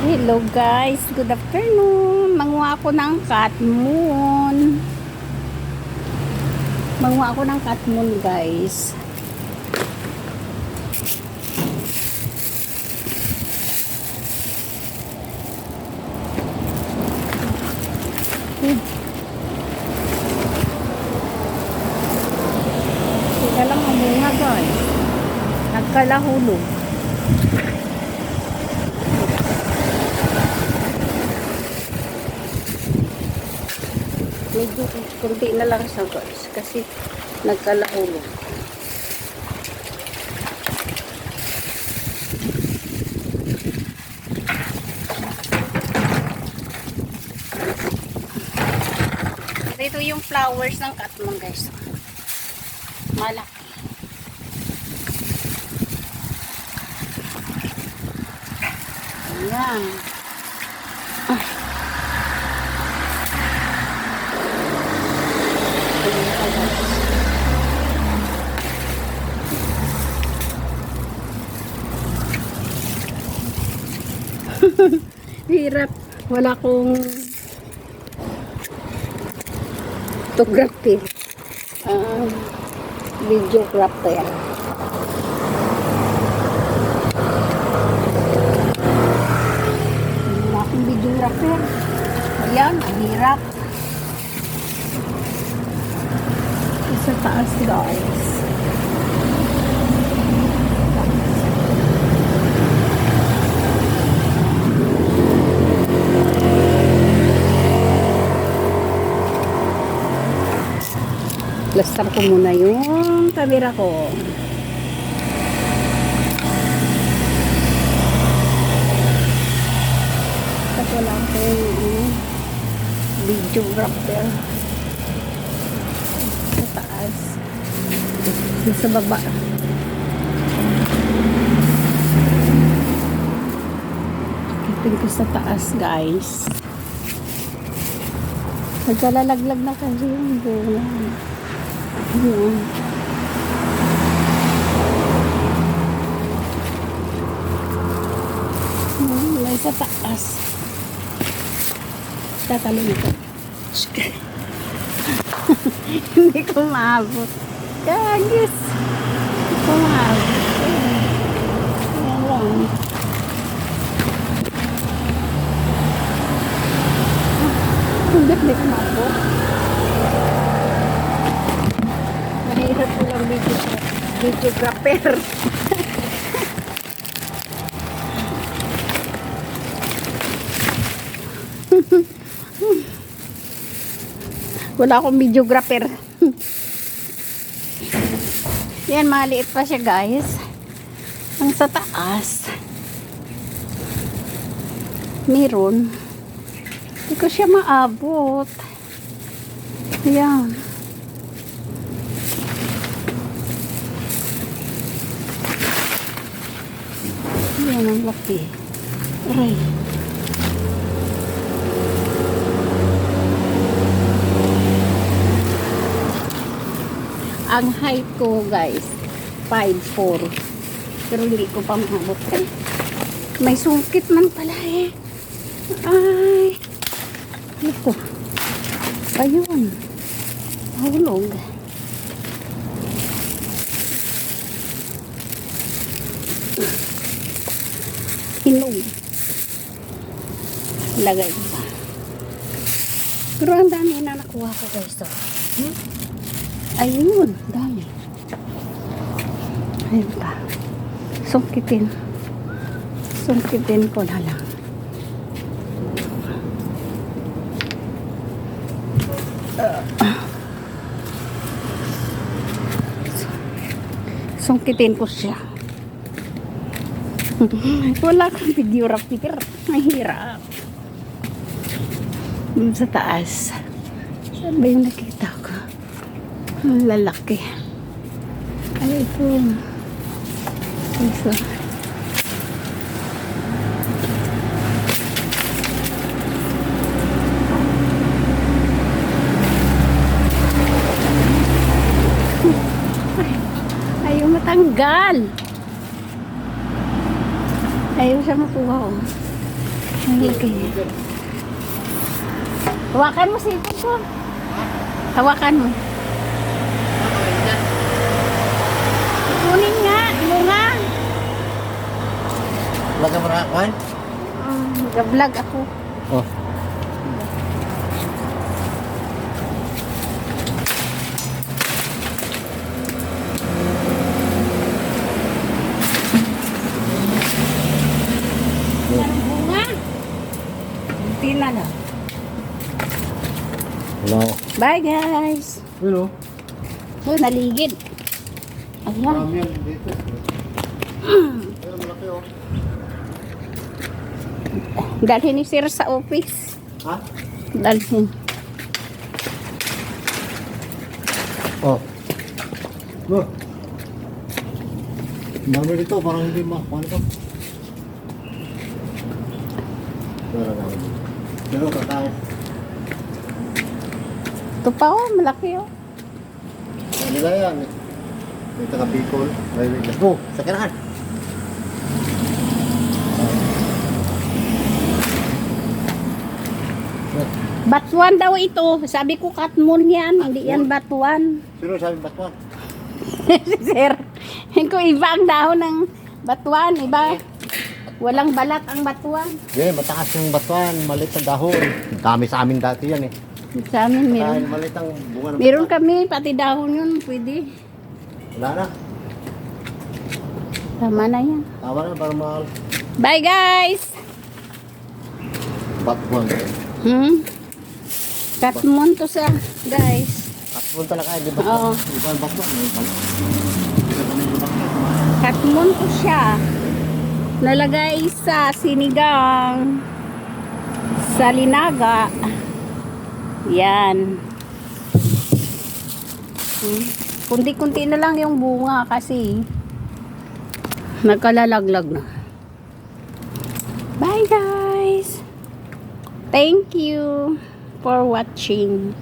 Hello guys, good afternoon. Manguha ako ng catmoon. Manguha ako ng catmoon guys. Sila lang ang bunga guys. Nagkalahulog. Medyo kunti na lang siya guys kasi nagkalahulog. Ito yung flowers ng catmoon guys. Malaki. Ayan. Hirap. Wala akong photography. Videographer. Wala akong videographer. Ayan, ang hirap. Sa taas guys. Plaster ko muna yung camera ko. Tapos wala akong videographer. Sa taas. Sa baba. Kitin ko sa taas guys. Nagkalalaglag na kasi yung bunga. Ayan. May sa taas. Tatalon ito. Hindi ko maabot. Kagis. Hindi ko maabot. Ayan lang. Hindi ko maabot. Mahirap ko lang videographer. Wala akong videographer. Yan, maliit pa siya guys. Ang sa taas meron. Hindi ko siya maabot. Yan. Yan ang laki. Aray. Ang height ko guys 5'4". Pero hindi ko pa maabot. May sungkit man pala eh. Ay. Ito. Ayun. Hulog. Hinog. Lagay pa. Pero ang dami na nakuha ko guys. Ayun. Dami. Ayun pa. Sungkitin. Sungkitin ko na lang. Sungkitin ko siya. Wala kang videographer. Mahirap. Sa taas. Saan ba yung nakita ko? Ang lalaki. Ay, ito. Ito. Ayaw matanggal. Ayaw siya makuha ko. Okay. Hawakan mo sipon ko. Hawakan mo. Kunin nga, bunga. Vlog mo na, Juan? Nag-vlog ako. Oh. Bunga. Tina na. Hello. Bye guys. Hello. Oh, naligid. Ayan. Yan dito. Pero malaki oh. Dalhin ni Sir sa office. Ha? Dalhin. Oh. Oh. Dami dito, parang hindi makuha ko. Pero tatay. Ito pa oh, malaki oh. Nila yan. May taga Bicol. Let's go. Sa kanahan. Batuan daw ito. Sabi ko katmon yan. Hindi yan batuan. Sino sabi batuan? Si Sir. Ko iba ang dahon ng batuan. Iba. Walang balat ang batuan. Yeah, mataas yung batuan. Malit ang dahon. Dami sa amin dati yan eh. Sa amin Dahil meron. malit ang bunga ng Meron batuan. kami. Pati dahon yun. Pwede. Wala na. Tama na yan. Tama na para mahal. Bye guys. Batuan. Katmon to sa guys. Batuan talaga di ba? Oo. Iba ang batuan. Katmon to siya. Nalagay sa sinigang. Sa linaga. Yan. Kunti-kunti na lang yung bunga kasi nagkalalaglag na. Bye guys. Thank you for watching.